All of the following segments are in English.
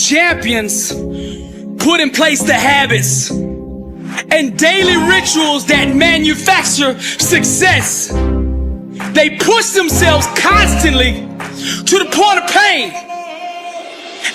Champions put in place the habits and daily rituals that manufacture success. They push themselves constantly to the point of pain.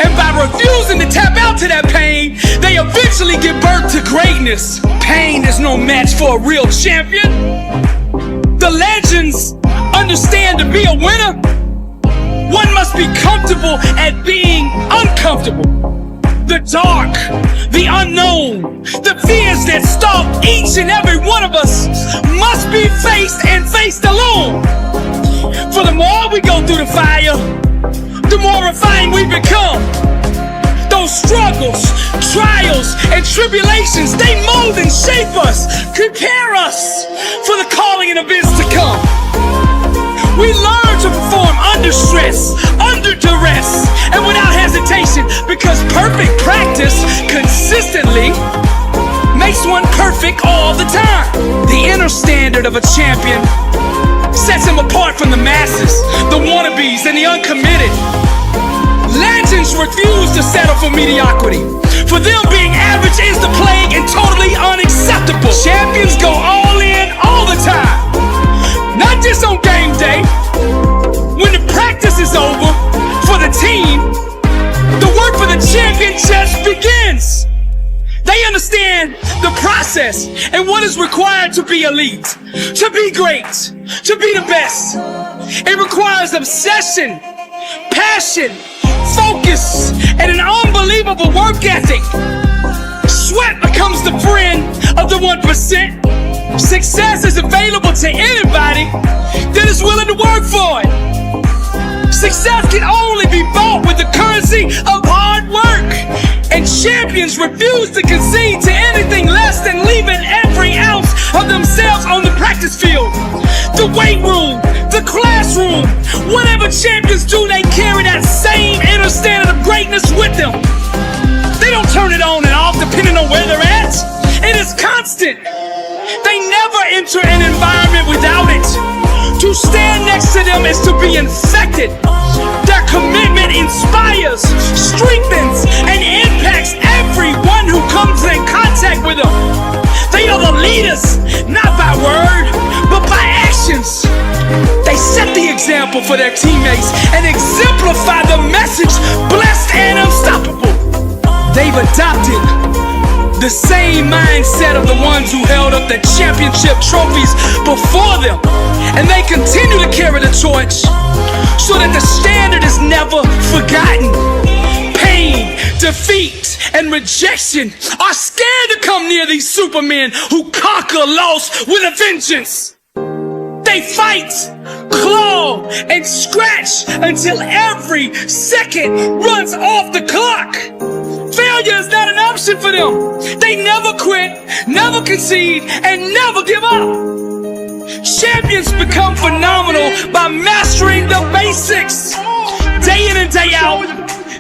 And by refusing to tap out to that pain, they eventually give birth to greatness. Pain is no match for a real champion. The legends understand to be a winner, one must be comfortable at being uncomfortable. The dark, the unknown, the fears that stalk each and every one of us must be faced and faced alone. For the more we go through the fire, the more refined we become. Those struggles, trials, and tribulations, they mold and shape us, prepare us for the calling and events to come. We learn to perform under stress, under duress, and without hesitation, because perfect practice consistently makes one perfect all the time. The inner standard of a champion sets him apart from the masses, the wannabes, and the uncommitted. Legends refuse to settle for mediocrity. For them, being average is the plague and totally unacceptable. Champions go all in all the time. Not just on game day. When the practice is over for the team, the work for the champion just begins. They understand the process and what is required to be elite, to be great, to be the best. It requires obsession, passion, focus, and an unbelievable work ethic. Sweat becomes the friend of the 1%. Success is available to anybody that is willing to work for it. Success can only be bought with the currency of hard work. And champions refuse to concede to anything less than leaving every ounce of themselves on the practice field. The weight room, the classroom, whatever champions do, they carry that same inner standard of greatness with them. They don't turn it on and off depending on where they're at. It is constant. They never enter an environment without it. To stand next to them is to be infected. Their commitment inspires, strengthens, and impacts everyone who comes in contact with them. They are the leaders, not by word, but by actions. They set the example for their teammates and exemplify the message, blessed and unstoppable. They've adopted the same mindset of the ones who held up the championship trophies before them. And they continue to carry the torch so that the standard is never forgotten. Pain, defeat, and rejection are scared to come near these supermen who conquer loss with a vengeance. They fight, claw, and scratch until every second runs off the clock. Failure is not an option for them. They never quit, never concede, and never give up. Champions become phenomenal by mastering the basics. Day in and day out,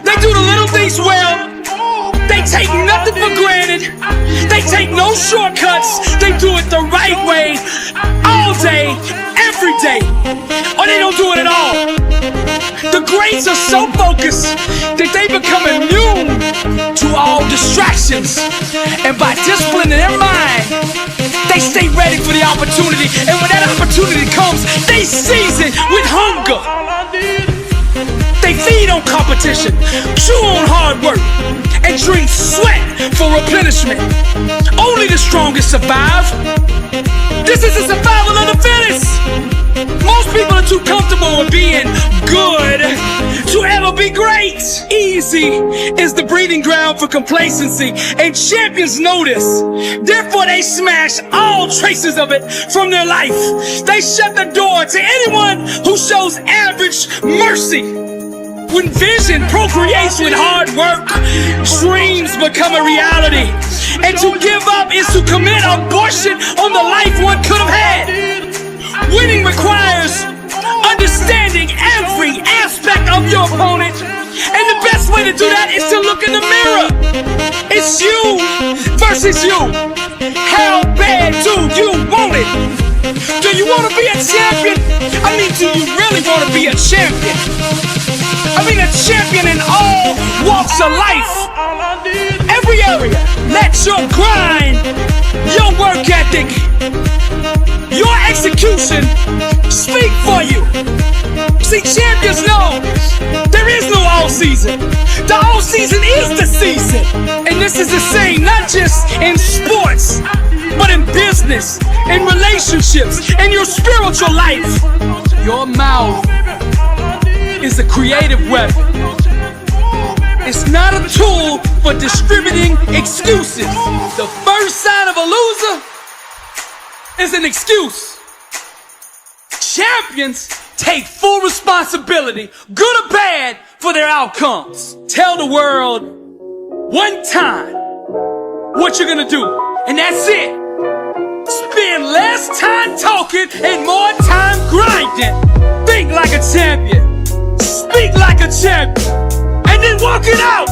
they do the little things well. They take nothing for granted. They take no shortcuts. They do it the right way, all day, every day. Or they don't do it at all. The greats are so focused that they become immune to all distractions. And by disciplining their mind, they stay ready for the opportunity. And when that opportunity comes, they seize it with hunger. They feed on competition, chew on hard work, and drink sweat for replenishment. Only the strongest survive. This is the survival of the fittest. Most people are too comfortable with being good to ever be great. Easy is the breeding ground for complacency, and champions know this. Therefore, they smash all traces of it from their life. They shut the door to anyone who shows average mercy. When vision procreates with hard work, dreams become a reality. And to give up is to commit abortion on the life one could have had. Winning requires understanding every aspect of your opponent. And the best way to do that is to look in the mirror. It's you versus you. How bad do you want it? Do you want to be a champion? I mean, do you really want to be a champion? I mean, a champion in all walks your life, every area. Let your grind, your work ethic, your execution speak for you. See, champions know there is no all season. The all season is the season. And this is the same, not just in sports, but in business, in relationships, in your spiritual life. Your mouth is a creative weapon. It's not a tool for distributing excuses. The first sign of a loser is an excuse. Champions take full responsibility, good or bad, for their outcomes. Tell the world one time what you're gonna do, and that's it. Spend less time talking and more time grinding. Think like a champion, speak like a champion, and then walk it out.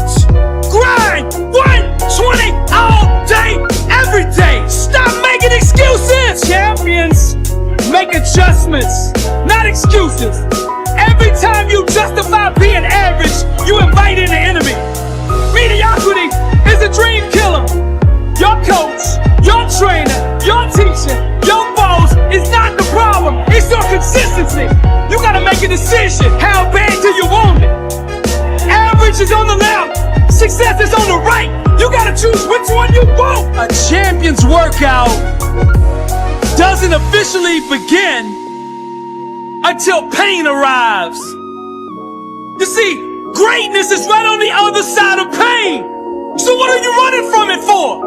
Grind 120 all day, every day. Stop making excuses. Champions make adjustments, not excuses. Every time you justify being average, you invite in the enemy. Mediocrity is a dream killer. Your coach, your trainer, your teacher, your boss is not the problem. It's your consistency. You gotta make a decision. How bad do you want it? Average is on the left, success is on the right. You gotta choose which one you want. A champion's workout doesn't officially begin until pain arrives. You see, greatness is right on the other side of pain. So what are you running from it for?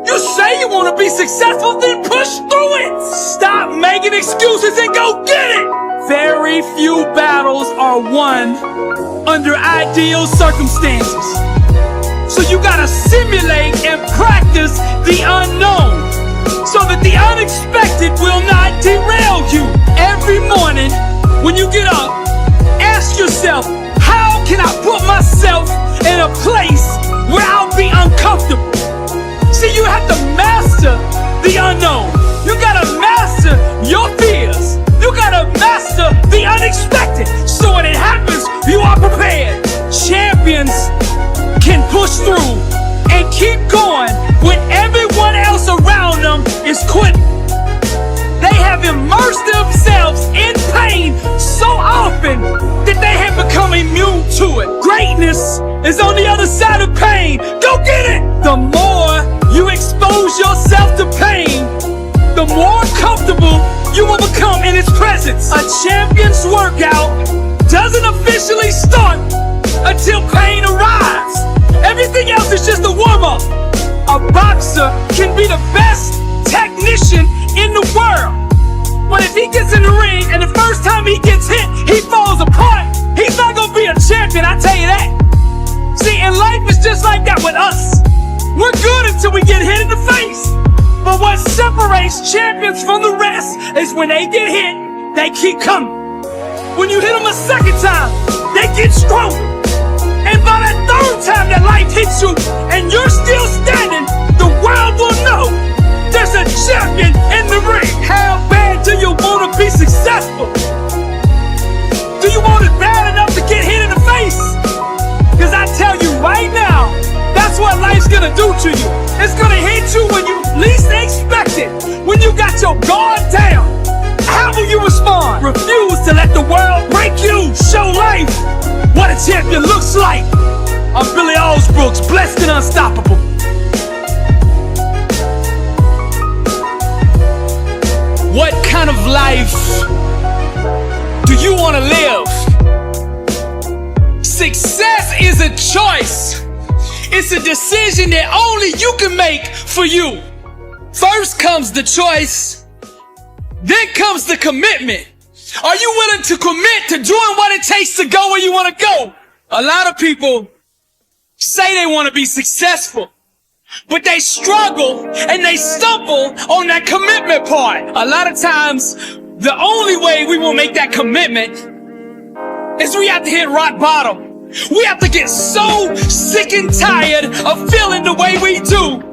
You say you want to be successful, then push through it. Stop making excuses and go get it. Very few battles are won under ideal circumstances. So you gotta simulate and practice the unknown, so that the unexpected will not derail you. Every morning when you get up, ask yourself, how can I put myself in a place where I'll be uncomfortable? See, you have to master the unknown. You gotta master your fears. You gotta master the unexpected, so when it happens, you are prepared. Champions can push through and keep going when everyone else around them is quitting. They have immersed themselves in pain so often that they have become immune to it. Greatness is on the other side of pain. Go get it! The more you expose yourself to pain, the more comfortable you will become in its presence. A champion's workout doesn't officially start until pain arrives. Everything else is just a warm-up. A boxer can be the best technician in the world, but if he gets in the ring and the first time he gets hit, he falls apart, he's not gonna be a champion, I tell you that. See, and life is just like that with us. We're good until we get hit in the face. But what separates champions from the rest is when they get hit, they keep coming. When you hit them a second time, they get stronger. And by that third time that life hits you and you're still standing, the world will know there's a champion in the ring. How bad do you want to be successful? Do you want it bad enough to get hit in the face? Because I tell you right now, that's what life's gonna do to you. It's gonna hit you when you least expect it. When you got your guard down, how will you respond? Refuse to let the world break you. Show life what a champion looks like. I'm Billy Osbrooks, blessed and unstoppable. What kind of life do you want to live? Success is a choice. It's a decision that only you can make for you. First comes the choice, then comes the commitment. Are you willing to commit to doing what it takes to go where you want to go? A lot of people say they want to be successful, but they struggle and they stumble on that commitment part. A lot of times, the only way we will make that commitment is we have to hit rock bottom. We have to get so sick and tired of feeling the way we do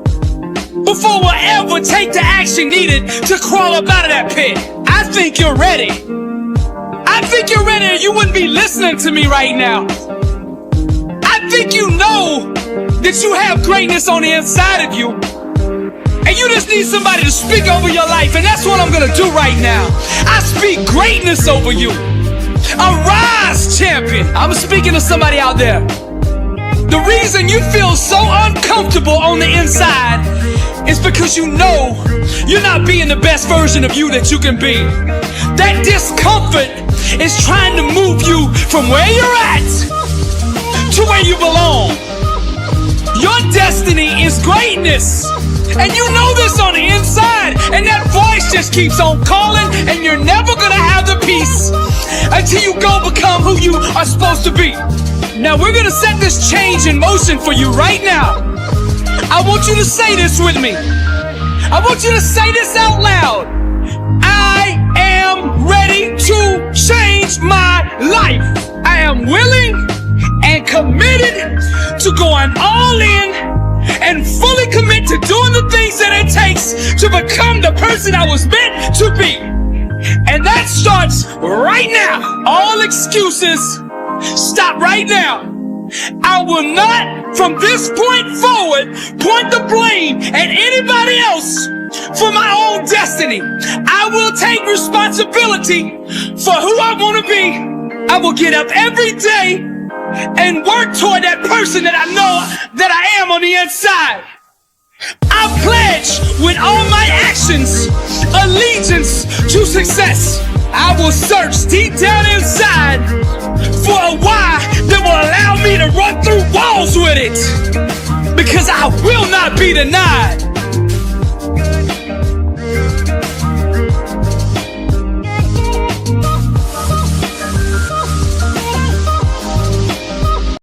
before we'll ever take the action needed to crawl up out of that pit. I think you're ready. I think you're ready or you wouldn't be listening to me right now. I think you know that you have greatness on the inside of you, and you just need somebody to speak over your life, and that's what I'm gonna do right now. I speak greatness over you. Arise, champion. I'm speaking to somebody out there. The reason you feel so uncomfortable on the inside is because you know you're not being the best version of you that you can be. That discomfort is trying to move you from where you're at to where you belong. Your destiny is greatness, and you know this on the inside, and that voice just keeps on calling, and you're never gonna have the peace until you go become who you are supposed to be. Now we're gonna set this change in motion for you right now. I want you to say this with me. I want you to say this out loud. I am ready to change my life. I am willing and committed to going all in and fully commit to doing the things that it takes to become the person I was meant to be. And that starts right now. All excuses stop right now. I will not, from this point forward, point the blame at anybody else for my own destiny. I will take responsibility for who I want to be. I will get up every day and work toward that person that I know that I am on the inside. I pledge with all my actions allegiance to success. I will search deep down inside for a why that will allow me to run through walls with it, because I will not be denied.